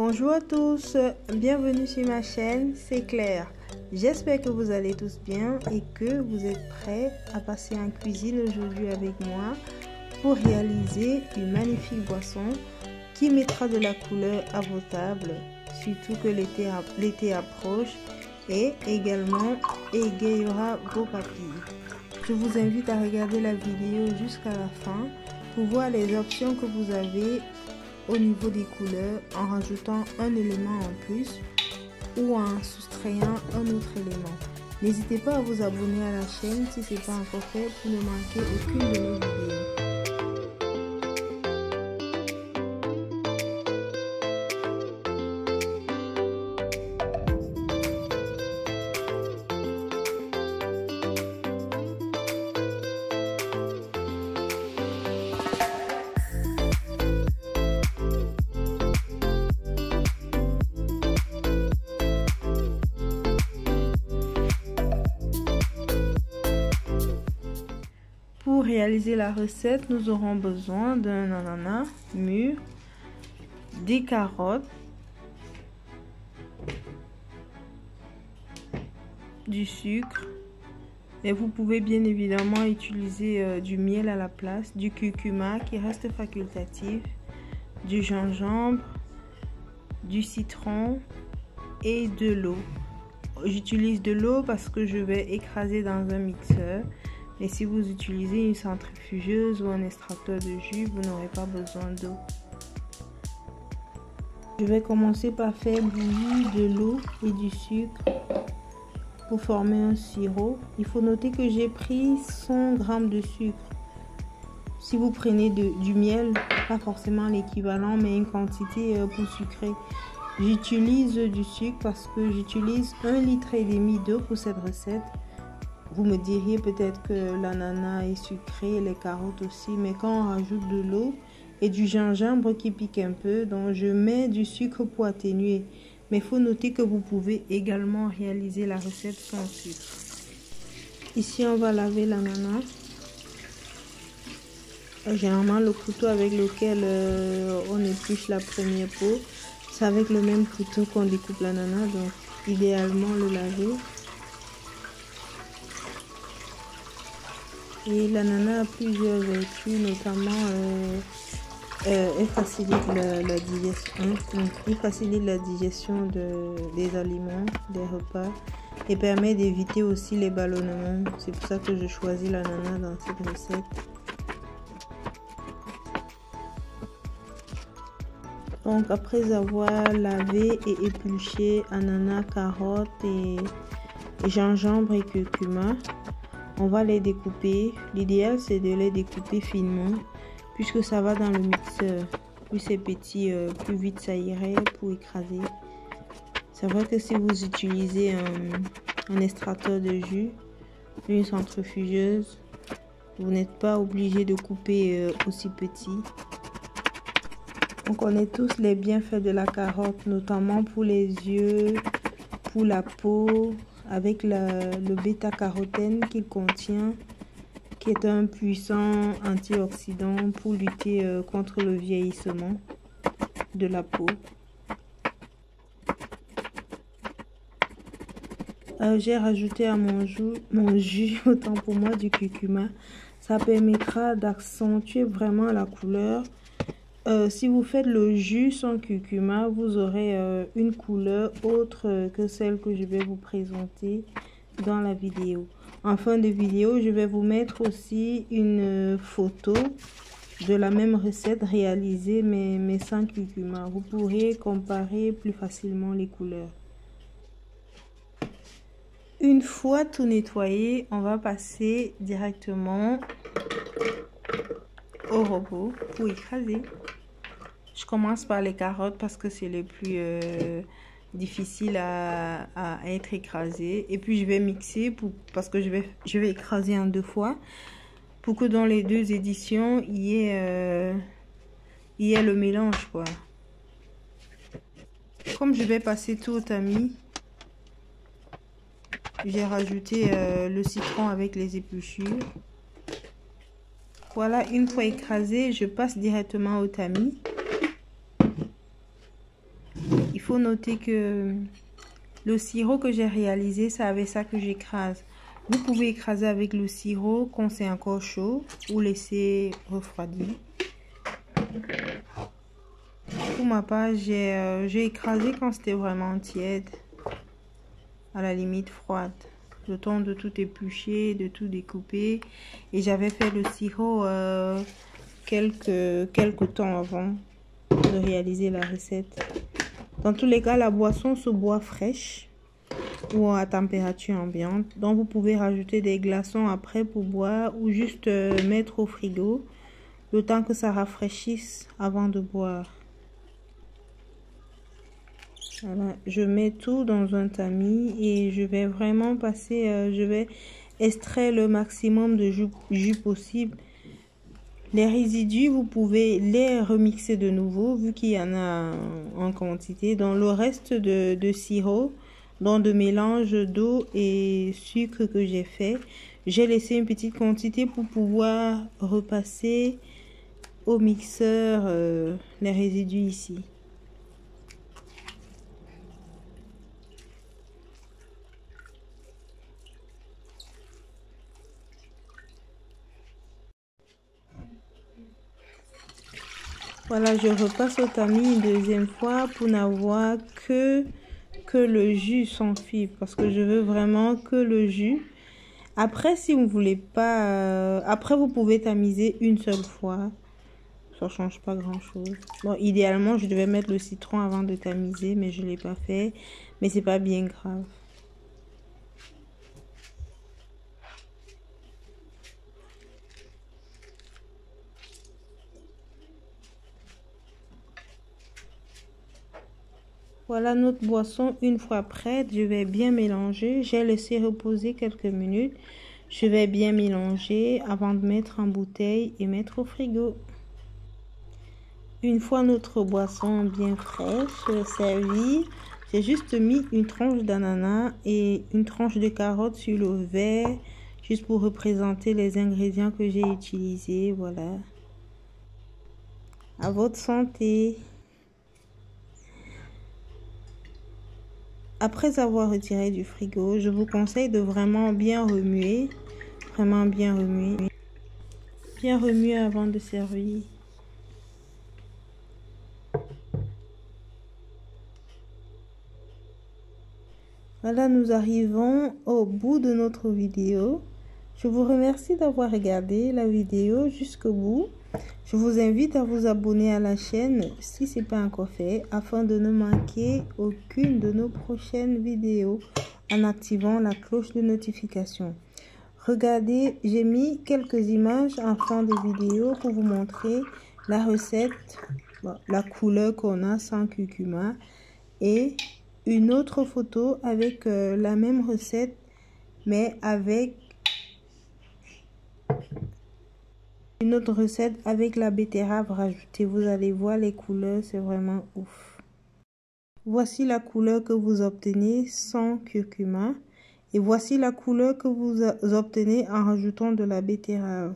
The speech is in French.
Bonjour à tous, bienvenue sur ma chaîne, c'est Claire. J'espère que vous allez tous bien et que vous êtes prêts à passer en cuisine aujourd'hui avec moi pour réaliser une magnifique boisson qui mettra de la couleur à vos tables, surtout que l'été approche, et également égayera vos papilles. Je vous invite à regarder la vidéo jusqu'à la fin pour voir les options que vous avez au niveau des couleurs en rajoutant un élément en plus ou en soustrayant un autre élément. N'hésitez pas à vous abonner à la chaîne si ce n'est pas encore fait pour ne manquer aucune de nos vidéos. Pour réaliser la recette, nous aurons besoin d'un ananas mûr, des carottes, du sucre, et vous pouvez bien évidemment utiliser du miel à la place, du curcuma qui reste facultatif, du gingembre, du citron et de l'eau. J'utilise de l'eau parce que je vais écraser dans un mixeur. Et si vous utilisez une centrifugeuse ou un extracteur de jus, vous n'aurez pas besoin d'eau. Je vais commencer par faire bouillir de l'eau et du sucre pour former un sirop. Il faut noter que j'ai pris 100 g de sucre. Si vous prenez du miel, pas forcément l'équivalent, mais une quantité pour sucrer. J'utilise du sucre parce que j'utilise 1,5 litre d'eau pour cette recette. Vous me diriez peut-être que l'ananas est sucré, les carottes aussi, mais quand on rajoute de l'eau et du gingembre qui pique un peu, donc je mets du sucre pour atténuer. Mais il faut noter que vous pouvez également réaliser la recette sans sucre. Ici, on va laver l'ananas. Généralement, le couteau avec lequel on épluche la première peau, c'est avec le même couteau qu'on découpe l'ananas, donc idéalement le laver. Et l'ananas a plusieurs vertus, notamment elle facilite la digestion, il facilite la digestion des aliments, des repas, et permet d'éviter aussi les ballonnements. C'est pour ça que je choisis l'ananas dans cette recette. Donc après avoir lavé et épluché ananas, carottes et gingembre et curcuma, on va les découper. L'idéal c'est de les découper finement puisque ça va dans le mixeur. Plus c'est petit, plus vite ça irait pour écraser. C'est vrai que si vous utilisez un extracteur de jus, une centrifugeuse, vous n'êtes pas obligé de couper aussi petit. On connaît tous les bienfaits de la carotte, notamment pour les yeux, pour la peau, avec le bêta-carotène qu'il contient, qui est un puissant antioxydant pour lutter contre le vieillissement de la peau. J'ai rajouté à mon jus, autant pour moi, du curcuma. Ça permettra d'accentuer vraiment la couleur. Si vous faites le jus sans curcuma, vous aurez une couleur autre que celle que je vais vous présenter dans la vidéo. En fin de vidéo, je vais vous mettre aussi une photo de la même recette réalisée mais sans curcuma. Vous pourrez comparer plus facilement les couleurs. Une fois tout nettoyé, on va passer directement au robot pour écraser. Je commence par les carottes parce que c'est le plus difficile à être écrasé. Et puis je vais mixer parce que je vais écraser en 2 fois pour que dans les 2 éditions il y ait le mélange quoi. Comme je vais passer tout au tamis, j'ai rajouté le citron avec les épluchures. Voilà, une fois écrasé, je passe directement au tamis. il faut noter que le sirop que j'ai réalisé, c'est avec ça que j'écrase. Vous pouvez écraser avec le sirop quand c'est encore chaud ou laisser refroidir. Pour ma part, j'ai écrasé quand c'était vraiment tiède, à la limite froide. Le temps de tout éplucher, de tout découper. Et j'avais fait le sirop quelques temps avant de réaliser la recette. Dans tous les cas, la boisson se boit fraîche ou à température ambiante. Donc, vous pouvez rajouter des glaçons après pour boire ou juste mettre au frigo le temps que ça rafraîchisse avant de boire. Voilà, je mets tout dans un tamis et je vais vraiment passer, je vais extraire le maximum de jus possible. Les résidus, vous pouvez les remixer de nouveau vu qu'il y en a en quantité. Dans le reste de sirop, dans de mélange d'eau et sucre que j'ai fait, j'ai laissé une petite quantité pour pouvoir repasser au mixeur les résidus ici. Voilà, je repasse au tamis une deuxième fois pour n'avoir que le jus sans fibre parce que je veux vraiment que le jus. Après, si vous voulez pas, après vous pouvez tamiser une seule fois. Ça change pas grand chose. Bon, idéalement, je devais mettre le citron avant de tamiser, mais je l'ai pas fait. Mais c'est pas bien grave. Voilà notre boisson une fois prête. Je vais bien mélanger. J'ai laissé reposer quelques minutes. Je vais bien mélanger avant de mettre en bouteille et mettre au frigo. Une fois notre boisson bien fraîche servie, j'ai juste mis une tranche d'ananas et une tranche de carotte sur le verre, juste pour représenter les ingrédients que j'ai utilisés. Voilà. À votre santé. Après avoir retiré du frigo, je vous conseille de vraiment bien remuer. Vraiment bien remuer. Bien remuer avant de servir. Voilà, nous arrivons au bout de notre vidéo. Je vous remercie d'avoir regardé la vidéo jusqu'au bout. Je vous invite à vous abonner à la chaîne si ce n'est pas encore fait afin de ne manquer aucune de nos prochaines vidéos en activant la cloche de notification. Regardez, j'ai mis quelques images en fin de vidéo pour vous montrer la recette, la couleur qu'on a sans curcuma et une autre photo avec la même recette mais avec une autre recette avec la betterave rajoutée. Vous allez voir les couleurs, c'est vraiment ouf. Voici la couleur que vous obtenez sans curcuma et voici la couleur que vous obtenez en rajoutant de la betterave.